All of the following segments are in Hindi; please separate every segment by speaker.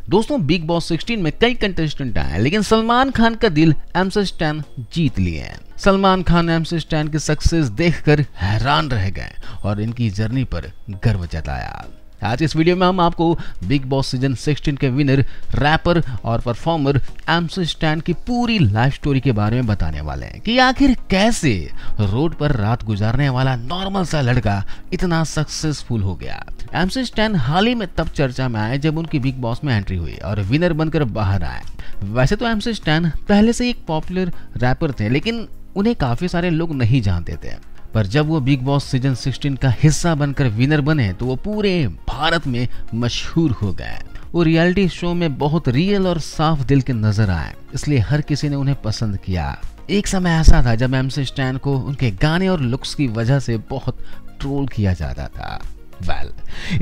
Speaker 1: दोस्तों बिग बॉस 16 में कई कंटेस्टेंट आए लेकिन सलमान खान का दिल MC स्टैन जीत लिए हैं। सलमान खान MC स्टैन की सक्सेस देखकर हैरान रह गए और इनकी जर्नी पर गर्व जताया। आज इस वीडियो में हम आपको बिग बॉस सीजन 16 के विनर, रैपर और परफॉर्मर MC स्टैन की पूरी लाइफ स्टोरी के बारे में बताने वाले हैं कि आखिर कैसे रोड पर रात गुजारने वाला नॉर्मल सा लड़का इतना सक्सेसफुल हो गया। MC स्टैन हाल ही में तब चर्चा में आए जब उनकी बिग बॉस में एंट्री हुई और विनर बनकर बाहर आए। वैसे तो MC स्टैन पहले से एक पॉपुलर रैपर थे लेकिन उन्हें काफी सारे लोग नहीं जानते थे, पर जब वो बिग बॉस सीजन 16 का हिस्सा बनकर विनर बने तो वो पूरे भारत में मशहूर हो गए। वो रियलिटी शो में बहुत रियल और साफ दिल के नजर आए, इसलिए हर किसी ने उन्हें पसंद किया। एक समय ऐसा था जब MC स्टैन को उनके गाने और लुक्स की वजह से बहुत ट्रोल किया जाता था।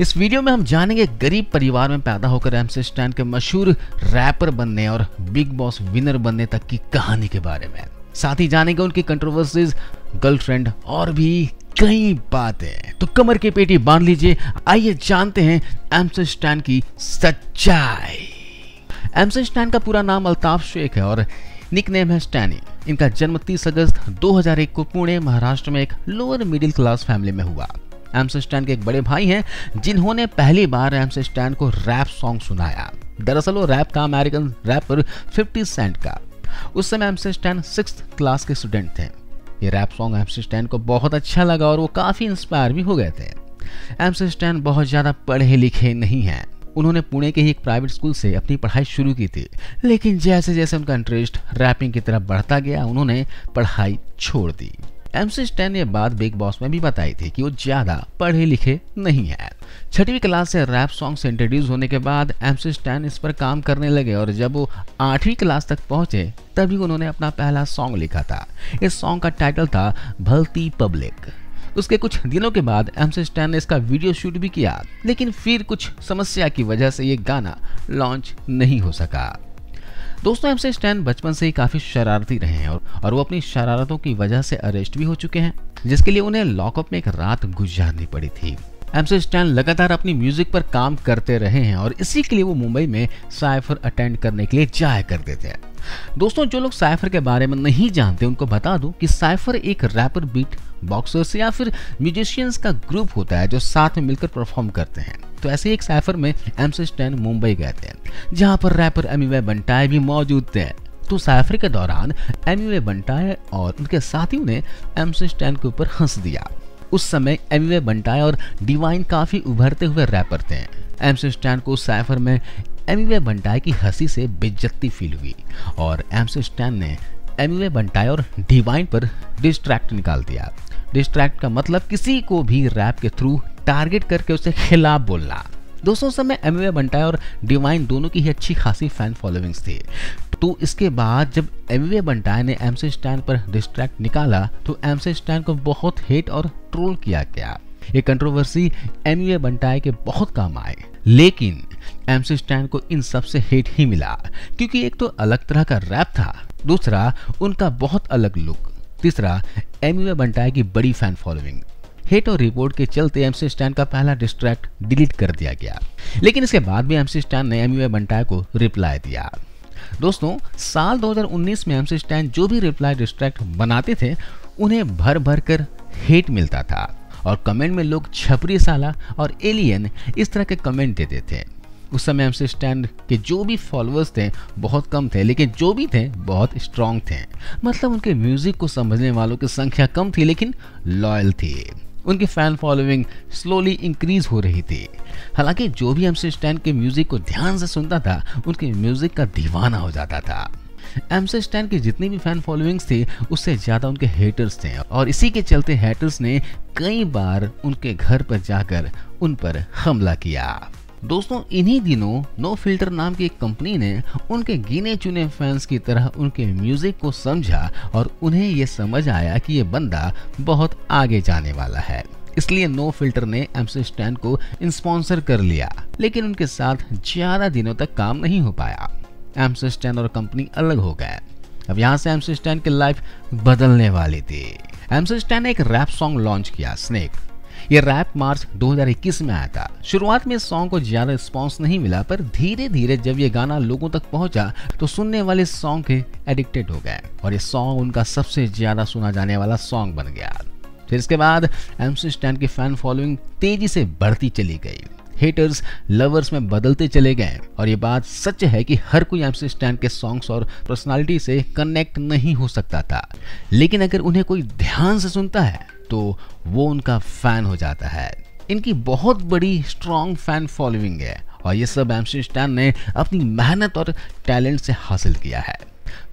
Speaker 1: इस वीडियो में हम जानेंगे गरीब परिवार में पैदा होकर MC स्टैन के मशहूर रैपर बनने और बिग बॉस विनर बनने तक की कहानी के बारे में। साथ ही जानेंगे उनकी कंट्रोवर्सीज, गर्लफ्रेंड और भी कई बातें। तो कमर की पेटी बांध लीजिए, आइए जानते हैं MC स्टैन की सच्चाई। MC स्टैन का पूरा नाम अल्ताफ शेख है और निकनेम है स्टैनी। इनका जन्म 30 अगस्त 2001 को पुणे, महाराष्ट्र में एक लोअर मिडिल क्लास फैमिली में हुआ। MC स्टैन के एक बड़े भाई हैं जिन्होंने पहली बार MC स्टैन को रैप सॉन्ग सुनाया। दरअसल वो रैप था अमेरिकन रैपर 50 सेंट का। उस समय MC स्टैन 6th क्लास के स्टूडेंट थे। ये रैप सॉन्ग MC स्टैन को बहुत अच्छा लगा और वो काफी इंस्पायर भी हो गए थे। MC स्टैन बहुत ज्यादा पढ़े लिखे नहीं हैं। उन्होंने पुणे के ही एक प्राइवेट स्कूल से अपनी पढ़ाई शुरू की थी, लेकिन जैसे जैसे उनका इंटरेस्ट रैपिंग की तरफ बढ़ता गया उन्होंने पढ़ाई छोड़ दी। MC स्टैन ने बात बिग बॉस में भी बताई थी कि वो ज्यादा पढ़े लिखे नहीं है। 6वीं क्लास से रैप सॉन्ग से इंट्रोड्यूस होने के बाद MC स्टैन इस पर काम करने लगे और जब वो 8वीं क्लास तक पहुंचे तभी उन्होंने अपना पहला सॉन्ग लिखा था। इस सॉन्ग का टाइटल था भलती पब्लिक। उसके कुछ दिनों के बाद MC स्टैन ने इसका वीडियो शूट भी किया, लेकिन फिर कुछ समस्या की वजह से ये गाना लॉन्च नहीं हो सका। दोस्तों MC स्टैन बचपन से ही काफी शरारती रहे हैं और वो अपनी शरारतों की वजह से अरेस्ट भी हो चुके हैं, जिसके लिए उन्हें लॉकअप में एक रात गुजारनी पड़ी थी। MC स्टैन लगातार अपनी म्यूजिक पर काम करते रहे हैं और इसी के लिए वो मुंबई में साइफर अटेंड करने के लिए जाया करते थे। दोस्तों जो लोग साइफर के बारे में नहीं जानते उनको बता दूं कि साइफर एक रैपर, बीट बॉक्सर्स या फिर म्यूजिशियंस का ग्रुप होता है जो साथ में मिलकर परफॉर्म करते हैं। तो ऐसे एक साइफर में MC स्टैन मुंबई गए थे जहां पर रैपर एमिवे बंटाई भी मौजूद थे। तो साइफर के दौरान एमिवे बंटाई और उनके साथियों ने MC स्टैन के ऊपर हंस दिया। उस समय एमिवे बंटाई और डिवाइन काफी उभरते हुए रैपर थे। MC स्टैन को साइफर में एमिवे बंटाई की हंसी से बेइज्जती फील हुई और MC स्टैन ने एमिवे बंटाई और डिवाइन पर डिस्ट्रैक्ट निकाल दिया। डिस्ट्रैक्ट का मतलब किसी को भी रैप के थ्रू टारगेट करके उसके खिलाफ बोलना। दोस्तों समय एमिवे बंटाई और डिवाइन दोनों की ही अच्छी खासी फैन फॉलोइंग्स थी। तो इसके बाद जब एमिवे बंटाई ने MC स्टैन पर डिस्ट्रैक्ट निकाला तो MC स्टैन को बहुत हेट और ट्रोल किया गया। ये कंट्रोवर्सी एमिवे बंटाई के बहुत काम आए, लेकिन MC स्टैन को इन सब से हेट ही मिला, क्योंकि एक तो अलग तरह का रैप था, दूसरा उनका बहुत अलग लुक, तीसरा एमिवे बंटाई की बड़ी फैन फॉलोइंग। हेट और रिपोर्ट के चलते MC स्टैन का पहला डिस्ट्रैक्ट डिलीट कर दिया गया, लेकिन इसके बाद भी MC स्टैन ने एमिवे बंटाई को रिप्लाई दिया। दोस्तों साल 2019 में MC स्टैन जो भी रिप्लाई डिस्ट्रैक्ट बनाते थे उन्हें भर भर कर हेट मिलता था और कमेंट में लोग छपरी साला और एलियन इस तरह के कमेंट देते थे। उस समय MC स्टैन के जो भी फॉलोअर्स थे बहुत कम थे, लेकिन जो भी थे बहुत स्ट्रॉन्ग थे। मतलब उनके म्यूजिक को समझने वालों की संख्या कम थी लेकिन लॉयल थी। उनकी फैन फॉलोइंग स्लोली इंक्रीज हो रही थी। हालांकि जो भी MC स्टैन के म्यूजिक को ध्यान से सुनता था उनके म्यूजिक का दीवाना हो जाता था। MC स्टैन की जितनी भी फैन फॉलोइंग्स थी उससे ज्यादा उनके हेटर्स थे और इसी के चलते हेटर्स ने कई बार उनके घर पर जाकर उन पर हमला किया। दोस्तों इन्हीं दिनों नो फिल्टर नाम की एक कंपनी ने उनके गिने चुने फैंस की तरह उनके म्यूजिक को समझा और उन्हें ये समझ आया कि ये बंदा बहुत आगे जाने वाला है, इसलिए नो फिल्टर ने MC स्टैन को स्पॉन्सर कर लिया, लेकिन उनके साथ ज्यादा दिनों तक काम नहीं हो पाया। MC स्टैन और कंपनी अलग हो गए। अब यहाँ से MC स्टैन की लाइफ बदलने वाली थी। MC स्टैन ने एक रैप सॉन्ग लॉन्च किया, स्नेक। ये रैप मार्च 2021 में आया था। शुरुआत में इस सॉन्ग को ज्यादा रिस्पॉन्स नहीं मिला, पर धीरे धीरे जब ये गाना लोगों तक पहुंचा तो सुनने वाले सॉन्ग के एडिक्टेड हो गए और ये सॉन्ग उनका सबसे ज्यादा सुना जाने वाला सॉन्ग बन गया। फिर इसके बाद MC स्टैन की फैन फॉलोइंग तेजी से बढ़ती चली गई, हेटर्स लवर्स में बदलते चले गए और ये बात सच है कि हर कोई MC स्टैन के सॉन्ग्स और पर्सनालिटी से कनेक्ट नहीं हो सकता था, लेकिन अगर उन्हें कोई ध्यान से सुनता है तो वो उनका फैन हो जाता है। इनकी बहुत बड़ी स्ट्रॉन्ग फैन फॉलोइंग है और ये सब MC स्टैन ने अपनी मेहनत और टैलेंट से हासिल किया है।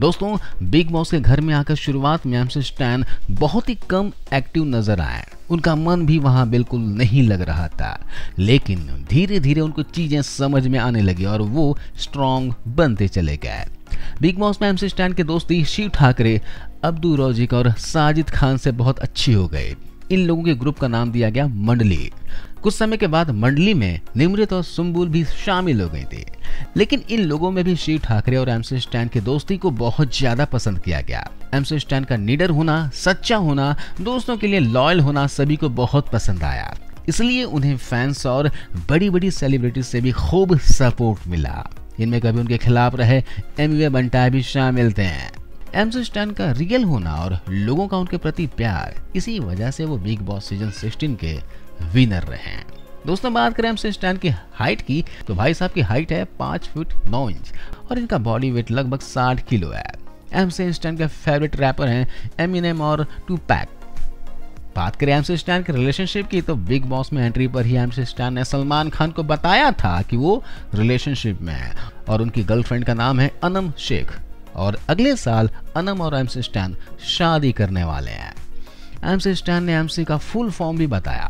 Speaker 1: दोस्तों, बिग बॉस के घर में आकर शुरुआत में MC स्टैन बहुत ही कम एक्टिव नजर आए, उनका मन भी वहां बिल्कुल नहीं लग रहा था, लेकिन धीरे धीरे उनको चीजें समझ में आने लगी और वो स्ट्रॉन्ग बनते चले गए। बिग बॉस में MC स्टैन की दोस्ती शिव ठाकरे, अब्दू रौजिक और साजिद खान से बहुत अच्छी हो गई। इन लोगों के ग्रुप का नाम दिया गया मंडली। कुछ समय के बाद मंडली में निमृत और सुम्बुल भी शामिल हो गई थी, लेकिन इन लोगों में भी शिव ठाकरे और MC स्टैन की दोस्ती को बहुत ज्यादा पसंद किया गया। MC स्टैन का निडर होना, सच्चा होना, दोस्तों के लिए लॉयल होना सभी को बहुत पसंद आया, इसलिए उन्हें फैंस और बड़ी बड़ी सेलिब्रिटी से भी खूब सपोर्ट मिला। इनमें कभी उनके खिलाफ रहे MV बंटाई भी शामिल थे। MC स्टैन का रियल होना और लोगों का उनके प्रति प्यार, इसी वजह से वो बिग बॉस सीजन 16 के विनर रहे हैं। दोस्तों, बात करें MC स्टैन की हाइट की तो भाई साहब की हाइट है 5 फुट 9 इंच और इनका बॉडी वेट लगभग 60 किलो है। MC स्टैन के फेवरेट रैपर हैं एमिनेम और टूपैक। बात करें MC स्टैन के रिलेशनशिप की तो बिग बॉस में एंट्री पर ही MC स्टैन ने सलमान खान को बताया था कि वो रिलेशनशिप में है और उनकी गर्लफ्रेंड का नाम है अनम शेख और अगले साल अनम और MC स्टैन शादी करने वाले हैं। MC स्टैन ने MC का फुल फॉर्म भी बताया।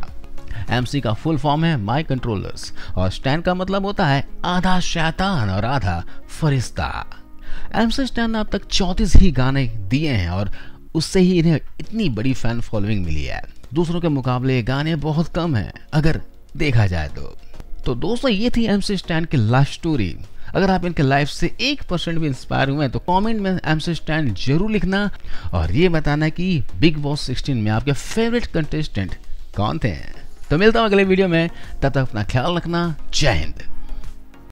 Speaker 1: MC का फुल फॉर्म है माई कंट्रोलर्स और स्टैन का मतलब होता है आधा शैतान और आधा फरिश्ता। MC स्टैन ने अब तक 34 ही गाने दिए हैं और उससे ही इन्हें इतनी बड़ी फैन फॉलोइंग मिली है। दूसरों के मुकाबले ये गाने बहुत कम हैं अगर देखा जाए तो दोस्तों, ये थी MC स्टैन की लाइफ स्टोरी। अगर आप इनके लाइफ से 1% भी इंस्पायर हुए तो कमेंट में MC स्टैन जरूर लिखना और ये बताना कि बिग बॉस 16 में आपके फेवरेट कंटेस्टेंट कौन थे। तो मिलता हूँ अगले वीडियो में, तब तक अपना ख्याल रखना। जय हिंद।